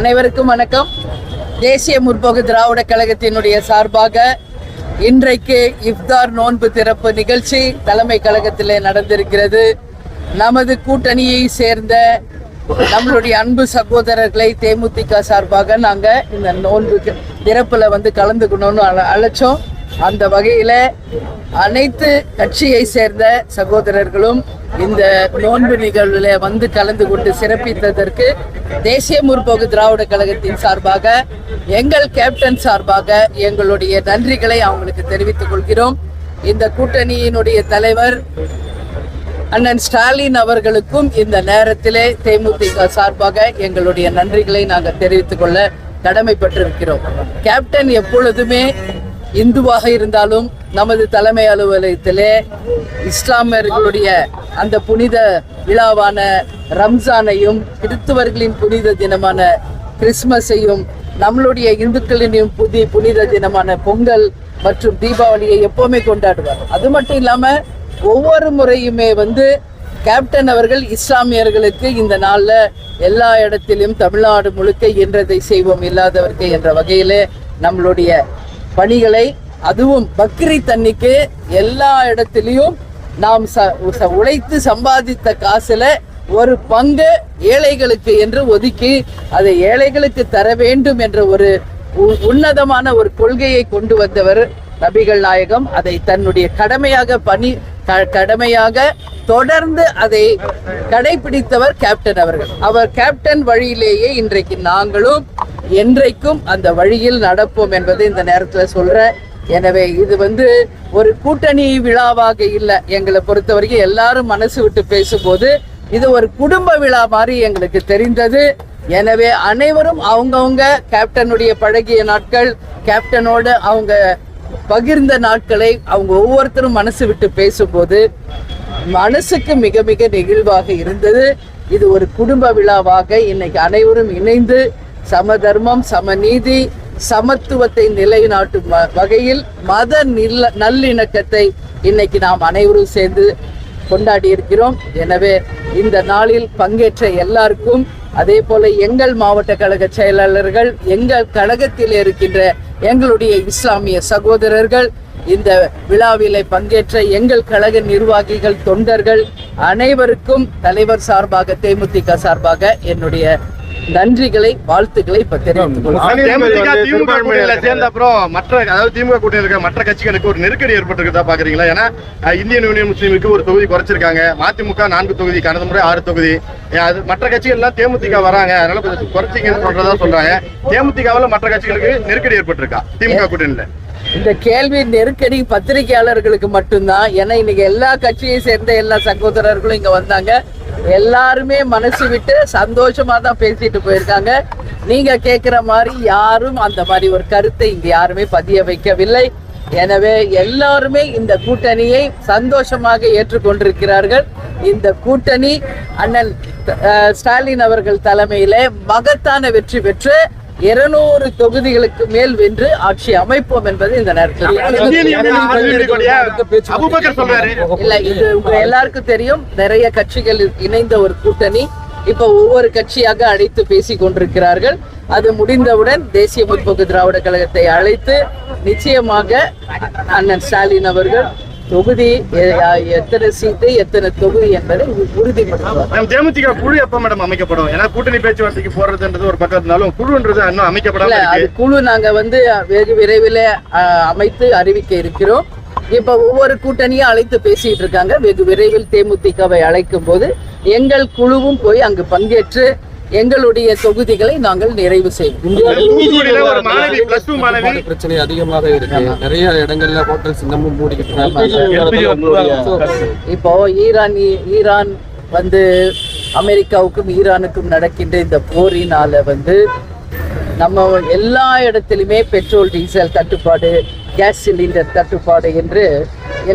அனைவருக்கும் வணக்கம். தேசிய முற்போக்கு திராவிட கழகத்தினுடைய சார்பாக இன்றைக்கு இஃப்தார் நோன்பு திறப்பு நிகழ்ச்சி தலைமை கழகத்திலே நடந்திருக்கிறது. நமது கூட்டணியை சேர்ந்த நம்மளுடைய அன்பு சகோதரர்களை தேமுதிக சார்பாக நாங்கள் இந்த நோன்பு திறப்பில் கலந்துக்கணும்னு அழைச்சோம். அந்த வகையில் அனைத்து கட்சியை சேர்ந்த சகோதரர்களும் இந்த நோன்பு நிகழ்வில் கலந்து கொண்டு சிறப்பித்ததற்கு தேசிய முற்போக்கு திராவிட கழகத்தின் சார்பாக எங்கள் கேப்டன் சார்பாக எங்களுடைய நன்றிகளை அவங்களுக்கு தெரிவித்துக் கொள்கிறோம். இந்த கூட்டணியினுடைய தலைவர் அண்ணன் ஸ்டாலின் அவர்களுக்கும் இந்த நேரத்திலே தேமுதிக சார்பாக எங்களுடைய நன்றிகளை நாங்கள் தெரிவித்துக் கொள்ள கடமைப்பட்டிருக்கிறோம். கேப்டன் எப்பொழுதுமே இந்துவாக இருந்தாலும் நமது தலைமை அலுவலகத்திலே இஸ்லாமியர்களுடைய அந்த புனித விழாவான ரம்ஜானையும் கிறிஸ்துவர்களின் புனித தினமான கிறிஸ்மஸையும் நம்மளுடைய இந்துக்களின் புனித தினமான பொங்கல் மற்றும் தீபாவளியை எப்பவுமே கொண்டாடுவார். அது மட்டும் இல்லாமல் ஒவ்வொரு முறையுமே கேப்டன் அவர்கள் இஸ்லாமியர்களுக்கு இந்த நாளில் எல்லா இடத்திலும் தமிழ்நாடு முழுக்க இன்றதை செய்வோம் இல்லாதவர்க்கு என்ற வகையிலே நம்மளுடைய பணிகளை, அதுவும் பக்ரீத் அன்னைக்கு எல்லா இடத்திலையும் நாம் உழைத்து சம்பாதித்த காசுல ஒரு பங்கு ஏழைகளுக்கு என்று ஒதுக்கி அதை ஏழைகளுக்கு தர வேண்டும் என்ற ஒரு உன்னதமான ஒரு கொள்கையை கொண்டு வந்தவர் நபிகள் நாயகம். அதை தன்னுடைய கடமையாக தொடர்ந்து அதை கடைபிடித்தவர் கேப்டன் அவர்கள். அவர் கேப்டன் வழியிலேயே இன்றைக்கு நாங்களும் என்றைக்கும் அந்த வழியில் நடப்போம் என்பதை இந்த நேரத்தில் சொல்றேன். எனவே இது ஒரு கூட்டணி விழாவாக இல்லை. எங்களை பொறுத்த வரைக்கும் எல்லாரும் மனசு விட்டு பேசும்போது இது ஒரு குடும்ப விழா மாதிரி எங்களுக்கு தெரிந்தது. எனவே அனைவரும் அவங்கவுங்க கேப்டனுடைய பழகிய நாட்கள், கேப்டனோட அவங்க பகிர்ந்த நாட்களை அவங்க ஒவ்வொருத்தரும் மனசு விட்டு பேசும்போது மனசுக்கு மிக மிக நெகிழ்வாக இருந்தது. இது ஒரு குடும்ப விழாவாக இன்னைக்கு அனைவரும் இணைந்து சமதர்மம், சமநீதி, சமத்துவத்தை நிலைநாட்டும் வகையில் மத நல்லிணக்கத்தை இன்னைக்கு நாம் அனைவரும் சேர்ந்து கொண்டாடி இருக்கிறோம். எனவே இந்த நாளில் பங்கேற்ற எல்லாருக்கும், அதே போல எங்கள் மாவட்ட கழக செயலாளர்கள், எங்கள் கழகத்தில் இருக்கின்ற எங்களுடைய இஸ்லாமிய சகோதரர்கள், இந்த விழாவிலே பங்கேற்ற எங்கள் கழக நிர்வாகிகள், தொண்டர்கள் அனைவருக்கும் தலைவர் சார்பாக தேமுதிக சார்பாக என்னுடைய நன்றிகளை, வாழ்த்துக்களை இப்ப தெரிவித்துக் திமுக கூட்டணியில் இருக்க மற்ற கட்சிகளுக்கு ஒரு நெருக்கடி ஏற்பட்டிருக்கா பாக்குறீங்களா? ஏன்னா இந்தியன் யூனியன் முஸ்லீமுக்கு ஒரு தொகுதி குறைச்சிருக்காங்க. மதிமுக 4 தொகுதி, கடந்த முறை 6 தொகுதி. மற்ற கட்சிகள் எல்லாம் தேமுதிக வராங்க, அதனால கொஞ்சம் குறைச்சிங்கன்னு சொல்றதா சொல்றாங்க. தேமுதிகவில் மற்ற கட்சிகளுக்கு நெருக்கடி ஏற்பட்டிருக்கா திமுக கூட்டணியில? இந்த கேள்வி நெருக்கடி பத்திரிகையாளர்களுக்கு மட்டும்தான். ஏன்னா இன்னைக்கு எல்லா கட்சியை சேர்ந்த எல்லா சகோதரர்களும் இங்க வந்தாங்க. எல்லாருமே மனசு விட்டு சந்தோஷமா தான் பேசிட்டு போயிருக்காங்க. நீங்க கேட்கிற மாதிரி யாரும் அந்த மாதிரி ஒரு கருத்தை இங்க யாருமே பதிய வைக்கவில்லை. எனவே எல்லாருமே இந்த கூட்டணியை சந்தோஷமாக ஏற்றுக்கொண்டிருக்கிறார்கள். இந்த கூட்டணி அண்ணன் ஸ்டாலின் அவர்கள் தலைமையில மகத்தான வெற்றி பெற்று 200 தொகுதிகளுக்கு மேல் வென்று ஆட்சி அமைப்போம் என்பது இந்த நேரத்தில் இல்ல. இது உங்க எல்லாருக்கும் தெரியும். நிறைய கட்சிகள் இணைந்த ஒரு கூட்டணி. இப்ப ஒவ்வொரு கட்சியாக அழைத்து பேசிக் கொண்டிருக்கிறார்கள். அது முடிந்தவுடன் தேசிய முற்போக்கு திராவிட கழகத்தை அழைத்து நிச்சயமாக அண்ணன் ஸ்டாலின் அவர்கள் தொகுதி எத்தனை சீட்டு, எத்தனை தொகுதி என்பதை உறுதிப்படுத்துவார். தேமுதிக குழு எப்ப மேடம் அமைக்கப்படும்? ஏன்னா கூட்டணி பேச்சுவார்த்தைக்கு போறதுன்றது ஒரு பக்கம் இருந்தாலும் குழுன்றது இன்னும் அமைக்கப்படல. அது குழு நாங்க வெகு விரைவில் அமைத்து அறிவிக்க இருக்கிறோம். இப்ப ஒவ்வொரு கூட்டணியும் அழைத்து பேசிட்டு இருக்காங்க. வெகு விரைவில் தேமுதிகவை அழைக்கும் போது எங்கள் குழுவும் போய் அங்கு பங்கேற்று எங்களுடைய தொகுதிகளை நாங்கள் நிறைவு செய்வோம். பிரச்சனை அதிகமாக இருக்கு. நிறைய இடங்கள்ல ஹோட்டல்ஸ் இன்னமும் மூடிக்கிட்டு. இப்போ ஈரான் அமெரிக்காவுக்கும் ஈரானுக்கும் நடக்கின்ற இந்த போரினால நம்ம எல்லா இடத்திலுமே பெட்ரோல், டீசல் தட்டுப்பாடு, கேஸ் சிலிண்டர் தட்டுப்பாடு என்று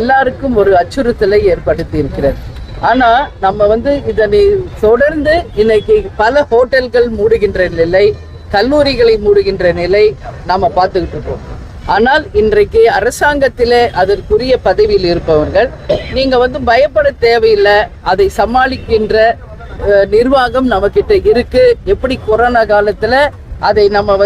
எல்லாருக்கும் ஒரு அச்சுறுத்தலை ஏற்படுத்தி இருக்கிறது. ஆனா நம்ம இதனை தொடர்ந்து இன்னைக்கு பல ஹோட்டல்கள் மூடுகின்ற நிலை, கல்லூரிகளை மூடுகின்ற நிலை நாம பார்த்துக்கிட்டு இருக்கோம். ஆனால் இன்றைக்கு அரசாங்கத்திலே அதற்குரிய பதவியில் இருப்பவர்கள் நீங்க பயப்பட தேவையில்லை. அதை சமாளிக்கின்ற நிர்வாகம் நம்ம கிட்ட இருக்கு. எப்படி கொரோனா காலத்துல அதை நம்ம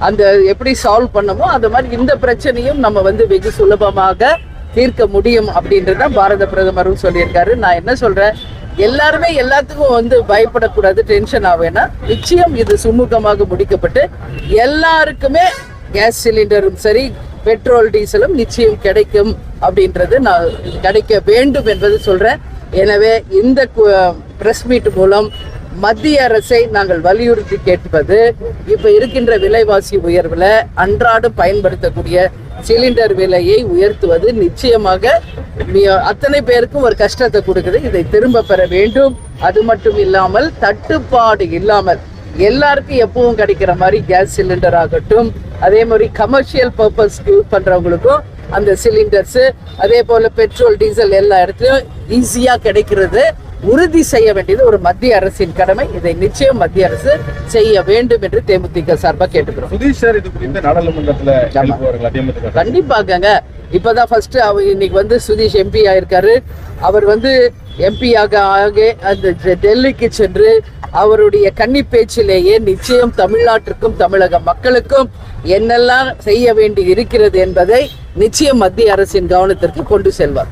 அந்த எப்படி சால்வ் பண்ணமோ அது மாதிரி இந்த பிரச்சனையும் நம்ம வெகு சுலபமாக தீர்க்க முடியும் அப்படின்றத பாரத பிரதமரும் சொல்லியிருக்காரு. நான் என்ன சொல்றேன், எல்லாருமே எல்லாத்துக்கும் பயப்படக்கூடாது, டென்ஷன் ஆவேனா. நிச்சயம் இது சுமூகமாக முடிக்கப்பட்டு எல்லாருக்குமே கேஸ் சிலிண்டரும் சரி பெட்ரோல் டீசலும் நிச்சயம் கிடைக்கும் அப்படின்றது நான் கிடைக்க வேண்டும் என்பது சொல்றேன். எனவே இந்த பிரஸ் மீட் மூலம் மத்திய அரசை நாங்கள் வலியுறுத்தி கேட்பது, இப்ப இருக்கின்ற விலைவாசி உயர்வுல அன்றாடம் பயன்படுத்தக்கூடிய சிலிண்டர் விலையை உயர்த்துவது நிச்சயமாக அத்தனை பேருக்கும் ஒரு கஷ்டத்தை கொடுக்குது. இதை திரும்ப பெற வேண்டும். அது மட்டும் இல்லாமல் தட்டுப்பாடு இல்லாமல் எல்லாருக்கும் எப்பவும் கிடைக்கிற மாதிரி கேஸ் சிலிண்டர் ஆகட்டும், அதே மாதிரி கமர்ஷியல் பர்பஸ்க்கு யூஸ் பண்றவங்களுக்கும் அந்த சிலிண்டர்ஸ், அதே போல பெட்ரோல் டீசல் எல்லா இடத்துலயும் ஈஸியா கிடைக்கிறது உறுதி செய்ய வேண்டியது ஒரு மத்திய அரசின் கடமை. இதை நிச்சயம் மத்திய அரசு செய்ய வேண்டும் என்று தேமுதிக சார்பா கேட்டுக்கிறோம். சுதீஷ் சார் இது குறித்து நாடாளுமன்றத்துல கண்டிப்பாங்க. இப்பதான் ஃபர்ஸ்ட் இன்னைக்கு சுதீஷ் எம்பி ஆயிருக்காரு. அவர் எம்பியாக அந்த டெல்லிக்கு சென்று அவருடைய கன்னி பேச்சிலேயே நிச்சயம் தமிழ்நாட்டிற்கும் தமிழக மக்களுக்கும் என்னெல்லாம் செய்ய வேண்டி இருக்கிறது என்பதை நிச்சயம் மத்திய அரசின் கவனத்திற்கு கொண்டு செல்வார்.